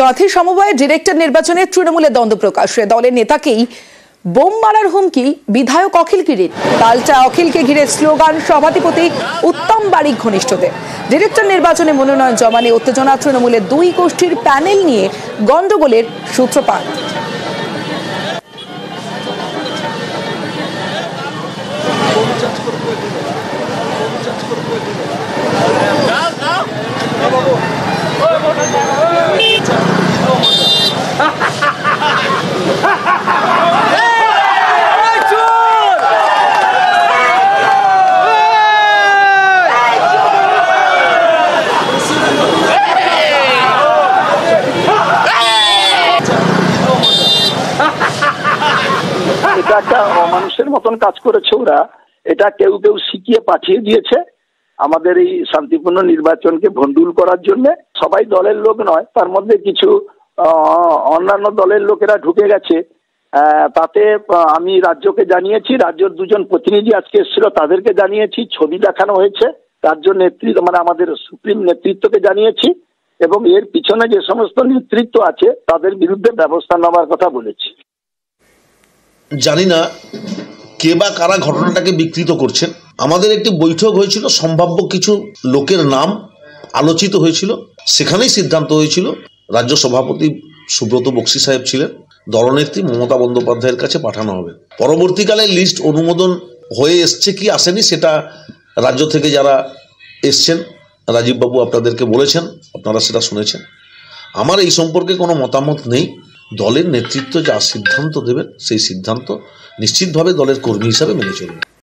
কাঁথি সমবায়ের ডিরেক্টর নির্বাচনে তৃণমূলের দ্বন্দ্ব প্রকাশে দলের নেতাকেই বোম মারার হুমকি বিধায়ক অখিল গিরির। পাল্টা অখিলকে ঘিরে স্লোগান সভাধিপতি উত্তম বারিক ঘনিষ্ঠদের। ডিরেক্টর নির্বাচনে মনোনয়ন জমা নিয়ে উত্তেজনা, তৃণমূলের দুই গোষ্ঠীর প্যানেল নিয়ে গন্ডগোলের সূত্রপাত। এটা একটা অমানুষের মতন কাজ করেছে ওরা। এটা কেউ কেউ শিখিয়ে পাঠিয়ে দিয়েছে আমাদের এই শান্তিপূর্ণ নির্বাচনকে ভণ্ডুল করার জন্য। সবাই দলের লোক নয়, তার মধ্যে কিছু অন্যান্য দলের লোকেরা ঢুকে গেছে। তাতে আমি রাজ্যকে জানিয়েছি, রাজ্যের দুজন প্রতিনিধি আজকে এসেছিল, তাদেরকে জানিয়েছি, ছবি দেখানো হয়েছে, রাজ্য নেতৃত্ব মানে আমাদের সুপ্রিম নেতৃত্বকে জানিয়েছি, এবং এর পিছনে যে সমস্ত নেতৃত্ব আছে তাদের বিরুদ্ধে ব্যবস্থা নেওয়ার কথা বলেছি। জানি না কে বা কারা ঘটনাটাকে বিকৃত করছেন। আমাদের একটি বৈঠক হয়েছিল, সম্ভাব্য কিছু লোকের নাম আলোচিত হয়েছিল, সেখানেই সিদ্ধান্ত হয়েছিল রাজ্য সভাপতি সুব্রত বক্সী সাহেব ছিলেন, দলনেত্রী মমতা বন্দ্যোপাধ্যায়ের কাছে পাঠানো হবে। পরবর্তীকালে লিস্ট অনুমোদন হয়ে এসছে কি আসেনি সেটা রাজ্য থেকে যারা এসছেন রাজীববাবু আপনাদেরকে বলেছেন, আপনারা সেটা শুনেছেন। আমার এই সম্পর্কে কোনো মতামত নেই। দলের নেতৃত্ব যা সিদ্ধান্ত দেবেন সেই সিদ্ধান্ত নিশ্চিতভাবে দলের কর্মী হিসাবে মেনে চলবে।